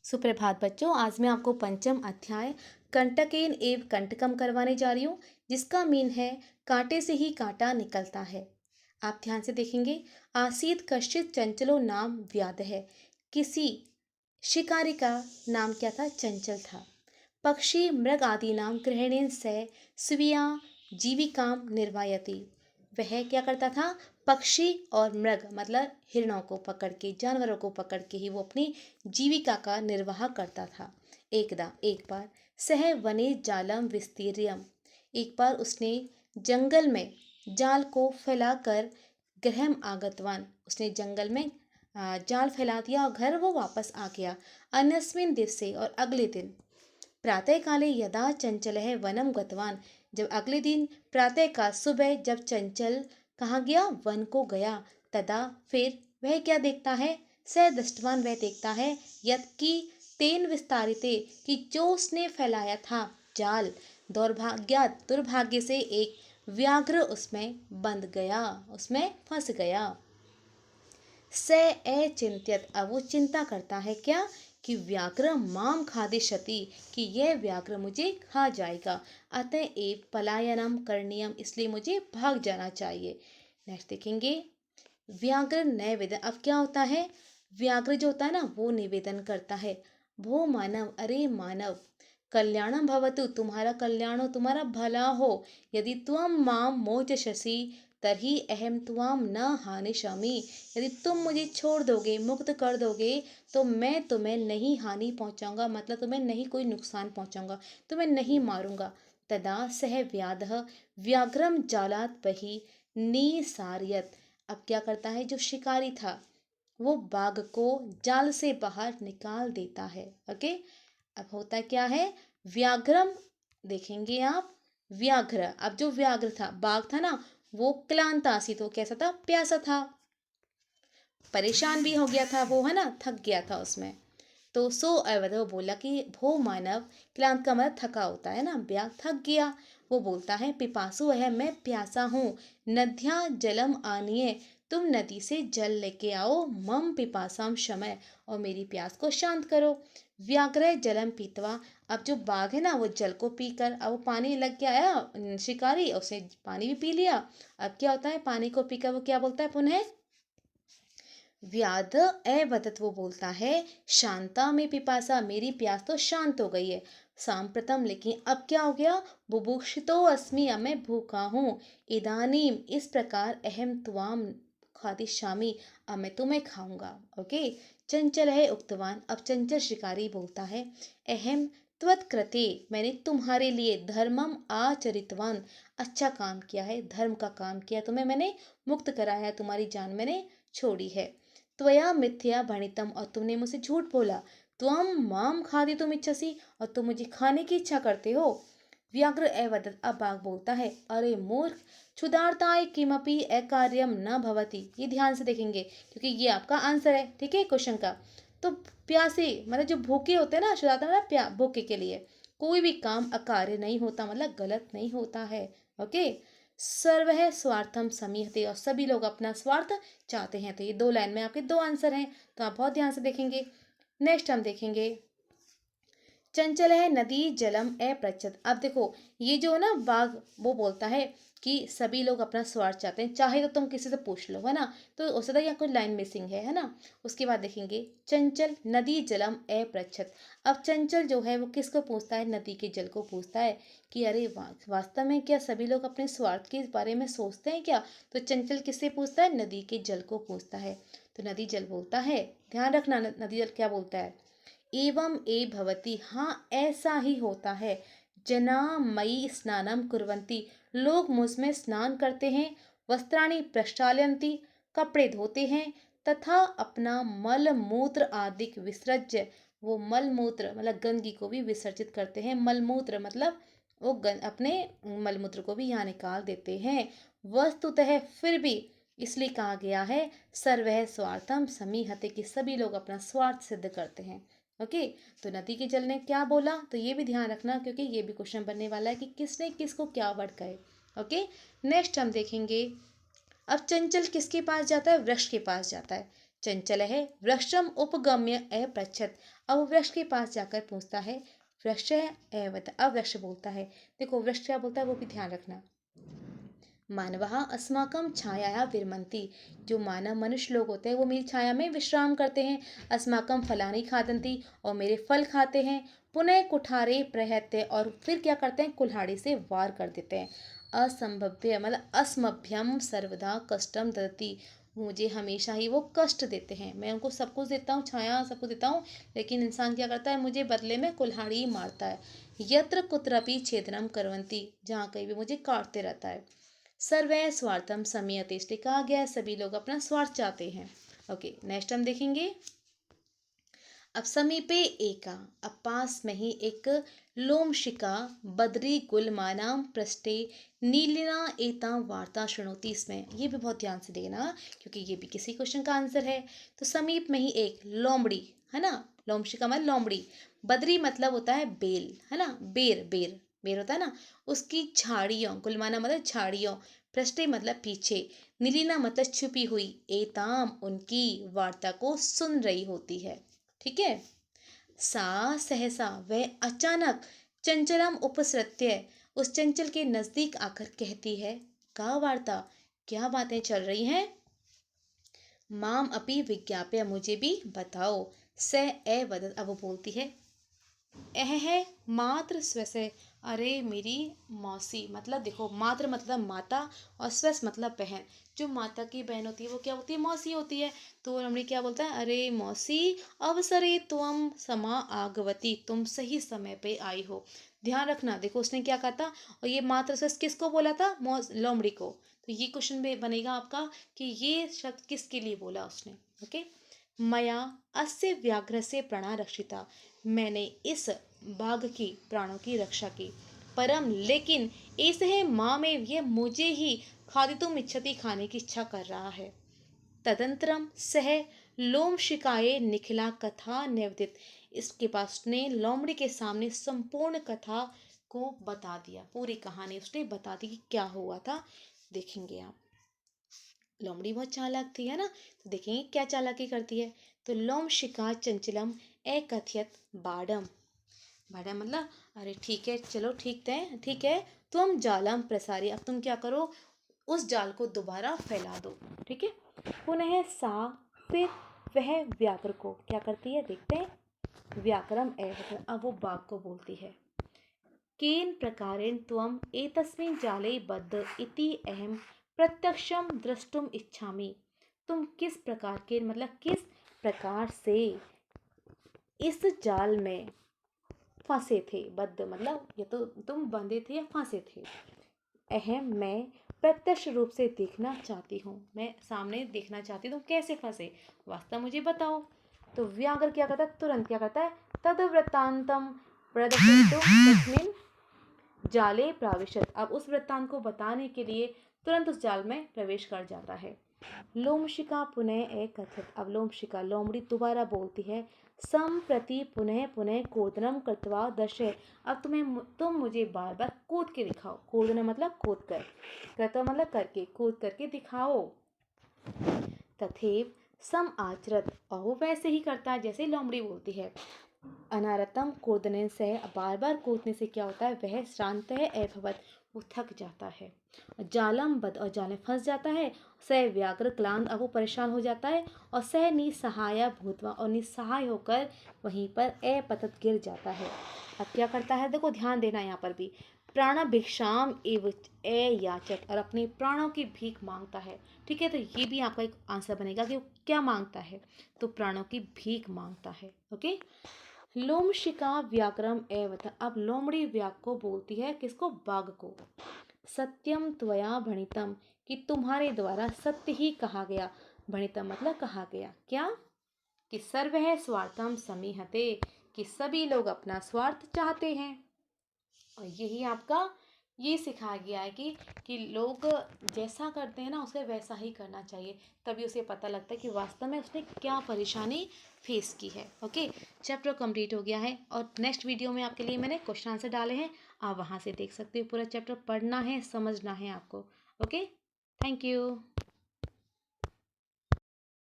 सुप्रभात बच्चों। आज मैं आपको पंचम अध्याय कंटकेन एव कंटकम करवाने जा रही हूँ, जिसका मीन है कांटे से ही कांटा निकलता है। आप ध्यान से देखेंगे। आसीत कश्चित चंचलो नाम व्याध है। किसी शिकारी का नाम क्या था? चंचल था। पक्षी मृग आदि नाम ग्रहणेन से स्वीया जीविकाम निर्वायति। वह क्या करता था? पक्षी और मृग मतलब हिरणों को पकड़ के, जानवरों को पकड़ के ही वो अपनी जीविका का निर्वाह करता था। एक बार सह वने जालम विस्तीर्यम। एक बार उसने जंगल में जाल को फैलाकर गृहम आगतवान। उसने जंगल में जाल फैला दिया और घर वो वापस आ गया। अन्यस्मिन दिवसे और अगले दिन प्रातः काले यदा चंचल है वनम गतवान। जब अगले दिन प्रातः का सुबह जब चंचल कहाँ गया? वन को गया। तदा फिर वह क्या देखता है? स दृष्टवान वह देखता है यत की तेन विस्तारिते कि जो उसने फैलाया था जाल, दुर्भाग्य से एक व्याघ्र उसमें बंध गया, उसमें फंस गया। स चिंत्यत। अब वो चिंता करता है क्या? कि व्याघ्र माम खादिष्यति, कि यह व्याघ्र मुझे खा जाएगा। अतएव पलायनम करणीयम, इसलिए मुझे भाग जाना चाहिए। नेक्स्ट देखेंगे। व्याघ्र निवेदन। अब क्या होता है? व्याघ्र जो होता है ना, वो निवेदन करता है। भो मानव, अरे मानव, कल्याणम भवतु, तुम्हारा कल्याण हो, तुम्हारा भला हो। यदि त्वम माम मोचषसि तर्हि अहम त्वाम न हानिष्यामि। यदि तुम मुझे छोड़ दोगे, मुक्त कर दोगे, तो मैं तुम्हें नहीं हानि पहुंचाऊंगा, मतलब तुम्हें नहीं कोई नुकसान पहुंचाऊंगा, तुम्हें नहीं मारूंगा। तदा सह व्याधः व्याघ्रम जालात बहि निसारयत। अब क्या करता है? जो शिकारी था वो बाघ को जाल से बाहर निकाल देता है। ओके। अब होता क्या है? व्याघ्रम, देखेंगे आप, व्याघ्र, अब जो व्याघ्र था, बाघ था ना, वो क्लांत आसित, वो कैसा था? प्यासा था, परेशान भी हो गया था वो, है ना, थक गया था उसमें। तो सो अवध वो बोला कि भो मानव, क्लांत का मतलब थका होता है ना, व्याघ्र थक गया। वो बोलता है पिपासु है, मैं प्यासा हूँ। नद्या जलम आनिए, तुम नदी से जल लेके आओ। मम पिपासाम शमय, और मेरी प्यास को शांत करो। व्याघ्र जलम पीतवा। अब जो बाघ है ना, वो जल को पीकर, अब वो पानी लग के आया शिकारी, उसने पानी भी पी लिया। अब क्या होता है? पानी को पीकर वो क्या बोलता है पुनः? व्याध अवदत, वो बोलता है शांता में पिपासा, मेरी प्यास तो शांत हो गई है। सांप्रतम, लेकिन अब क्या हो गया? बुभुक्षितो अस्मि, अब मैं भूखा हूँ। इदानीम, इस प्रकार, अहम त्वाम खादिष्यामि, अब मैं तुम्हें खाऊंगा। ओके। चंचल है उक्तवान। अब चंचल शिकारी बोलता है अहम त्वत्कृते, मैंने तुम्हारे लिए धर्मम आचरितवान, अच्छा काम किया है, धर्म का काम किया, तुम्हें मैंने मुक्त कराया, तुम्हारी जान मैंने छोड़ी है। त्वया मिथ्या भणितम, और तुमने मुझसे झूठ बोला। त्वम माम खादितुम इच्छसि, और तुम मुझे खाने की इच्छा करते हो। व्याघ्र एवदत। अब बाघ बोलता है अरे मूर्ख, क्षुधार्ताय किमपि अकार्यम न भवति। ये ध्यान से देखेंगे क्योंकि ये आपका आंसर है, ठीक है, क्वेश्चन का। तो प्यासे मतलब जो भूखे होते हैं ना, क्षुधार्ता मतलब भूखे के लिए कोई भी काम अकार्य नहीं होता, मतलब गलत नहीं होता है। ओके। सर्व है स्वार्थम समीहते, और सभी लोग अपना स्वार्थ चाहते हैं। तो ये दो लाइन में आपके दो आंसर हैं, तो आप बहुत ध्यान से देखेंगे। नेक्स्ट हम देखेंगे चंचल है नदी जलम अप्रचत। अब देखो, ये जो है ना बाघ, वो बोलता है कि सभी लोग अपना स्वार्थ चाहते हैं, चाहे तो तुम किसी से पूछ लो, है ना। तो हो सकता है यहाँ कोई लाइन मिसिंग है ना। उसके बाद देखेंगे चंचल नदी जलम अप्रचत। अब चंचल जो है वो किसको पूछता है? नदी के जल को पूछता है कि अरे वास्तव में क्या सभी लोग अपने स्वार्थ के बारे में सोचते हैं क्या? तो चंचल किससे पूछता है? नदी के जल को पूछता है। तो नदी जल बोलता है, ध्यान रखना, नदी जल क्या बोलता है? एवं ए भवती, हाँ ऐसा ही होता है। जना मई स्नानम कुर्वन्ति, लोग मुझ में स्नान करते हैं। वस्त्राणि प्रक्षालयन्ति, कपड़े धोते हैं। तथा अपना मल मूत्र आदि विसर्ज्य, वो मल मूत्र मतलब गंदगी को भी विसर्जित करते हैं। मल मूत्र मतलब वो अपने मल मूत्र को भी यहाँ निकाल देते हैं। वस्तुतः फिर भी इसलिए कहा गया है सर्वः स्वार्थम समीहते, कि सभी लोग अपना स्वार्थ सिद्ध करते हैं। ओके। तो नदी के जल ने क्या बोला, तो ये भी ध्यान रखना क्योंकि ये भी क्वेश्चन बनने वाला है कि किसने किसको क्या वर्ड कहे। ओके। नेक्स्ट हम देखेंगे। अब चंचल किसके पास जाता है? वृक्ष के पास जाता है। चंचल है। वृक्षम उपगम्य अपृच्छत, अब वो वृक्ष के पास जाकर पूछता है। वृक्ष एवत, अब वृक्ष बोलता है। देखो वृक्ष क्या बोलता है वो भी ध्यान रखना। मानवः अस्माकं छायाया विरमन्ति, जो मानव मनुष्य लोग होते हैं वो मेरी छाया में विश्राम करते हैं। अस्माकं फलानि खादन्ति, और मेरे फल खाते हैं। पुनः कुठारे प्रहत्य, और फिर क्या करते हैं, कुल्हाड़ी से वार कर देते हैं। असंभव्य मतलब अस्मभ्यम सर्वदा कष्टम ददति, मुझे हमेशा ही वो कष्ट देते हैं। मैं उनको सब कुछ देता हूँ, छाया सब कुछ देता हूँ, लेकिन इंसान क्या करता है, मुझे बदले में कुल्हाड़ी ही मारता है। यत्र कुत्रपि छेदनम करवन्ति, जहाँ कहीं भी मुझे काटते रहता है। सर्वे स्वार्थम समयते, इसलिए कहा गया है सभी लोग अपना स्वार्थ चाहते हैं। ओके, नेक्स्ट हम देखेंगे। अब समीपे एका, अब पास में ही एक लोमशिका बद्री गुलमानाम पृष्ठे नीलिना एता वार्ता शुणोती, इसमें ये भी बहुत ध्यान से देना क्योंकि ये भी किसी क्वेश्चन का आंसर है। तो समीप में ही एक लोमड़ी है ना, लोमशिका मतलब लोमड़ी, बद्री मतलब होता है बेल है ना, बेर बेर बेर होता है ना, उसकी झाड़ियों, गुलमाना मतलब झाड़ियों, पृष्ठे मतलब पीछे, नीलिना मतलब छुपी हुई, एताम उनकी वार्ता को सुन रही होती है। ठीक है। सा सहसा, वह अचानक चंचलम उपसृत्य, उस चंचल के नजदीक आकर कहती है। का वार्ता, क्या बातें चल रही हैं। माम अपि विज्ञाप्य, मुझे भी बताओ। स ए वदत, अब वो बोलती है। एह है मात्र स्वसे, अरे मेरी मौसी, मतलब देखो मात्र मतलब माता और स्वस मतलब बहन, जो माता की बहन होती है वो क्या होती है, मौसी होती है। तो हमने क्या बोलता है, अरे मौसी अवसरे तुम समा आगवती, तुम सही समय पे आई हो। ध्यान रखना, देखो उसने क्या कहा था, और ये मात्र स्वस किसको बोला था, लोमड़ी को। तो ये क्वेश्चन भी बनेगा आपका कि ये शब्द किसके लिए बोला उसने। ओके। मया अस्य व्याघ्र से प्राणा रक्षिता, मैंने इस बाघ की प्राणों की रक्षा की। परम लेकिन इस है माँ में, यह मुझे ही खादितुम इच्छति, खाने की इच्छा कर रहा है। तदंतरम सह लोम शिकाये निखिला कथा निवेदित, इसके पास उसने लोमड़ी के सामने संपूर्ण कथा को बता दिया, पूरी कहानी उसने बता दी कि क्या हुआ था। देखेंगे आप, लोमड़ी बहुत चालाक थी है ना, तो देखेंगे क्या चालाकी करती है। तो लोम शिका चंचलम एकथयत बाडम, बाडम मतलब अरे ठीक है, चलो ठीक है, तुम जालम प्रसारी, अब तुम क्या करो, उस जाल को दोबारा फैला दो। ठीक है। पुनः सा, फिर वह व्याघ्र को क्या करती है, देखते हैं। व्याकरम एवं, अब वो बाघ को बोलती है। केन प्रकारेण त्वम एतस्मिन् जाले बद्ध इति अहम प्रत्यक्षम द्रष्टुम इच्छामि, तुम किस प्रकार के मतलब किस प्रकार से इस जाल में फंसे थे, बद्ध मतलब ये तो तुम बंधे थे या फंसे थे। अहम, मैं प्रत्यक्ष रूप से देखना चाहती हूँ, मैं सामने देखना चाहती हूँ तुम कैसे फंसे, वास्तव मुझे बताओ। तो व्याघ्र क्या करता है, तुरंत क्या करता है, तद वृत्तांतम प्रदर्शयितुं तस्मिन् जाले प्राविशत, अब उस वृत्तांत को बताने के लिए तुरंत उस जाल में प्रवेश कर जाता है। लोमशिका पुनः एक कथित, अब लोमशिका लोमड़ी दोबारा बोलती है। संप्रति पुनः पुनः कूर्दनम कृत्वा दर्शय, अब तुम मुझे बार बार कूद के दिखाओ, कूदना मतलब कूद कर, कृत्वा मतलब करके, कूद करके दिखाओ। तथेव सम आचरत, और वो वैसे ही करता है जैसे लोमड़ी बोलती है। अनारतम कूदने से, बार बार कूदने से क्या होता है, वह श्रांत है अभवत, वो थक जाता है। जालम बद, और जाल में फंस जाता है। सह व्याघ्र क्लांत, अब वो परेशान हो जाता है। और सह निसहाय भूतवा, और निसहाय होकर वहीं पर अपतत गिर जाता है। अब क्या करता है, देखो ध्यान देना यहाँ पर भी। प्राण भिक्षाम एव याचक, और अपने प्राणों की भीख मांगता है। ठीक है, तो ये भी आपका एक आंसर बनेगा कि वो क्या मांगता है, तो प्राणों की भीख मांगता है। ओके। लोमशिका व्याक्रम एवत, अब लोमड़ी व्याघ्र को बोलती है, किसको, बाघ को। सत्यम त्वया भणितम, कि तुम्हारे द्वारा सत्य ही कहा गया। भणितम मतलब कहा गया, क्या, कि सर्व है स्वार्थम समीहते, कि सभी लोग अपना स्वार्थ चाहते हैं। और यही आपका ये सिखाया गया है कि लोग जैसा करते हैं ना उसे वैसा ही करना चाहिए, तभी उसे पता लगता है कि वास्तव में उसने क्या परेशानी फेस की है। ओके, चैप्टर कंप्लीट हो गया है, और नेक्स्ट वीडियो में आपके लिए मैंने क्वेश्चन आंसर डाले हैं, आप वहाँ से देख सकते हो। पूरा चैप्टर पढ़ना है, समझना है आपको। Okay, thank you.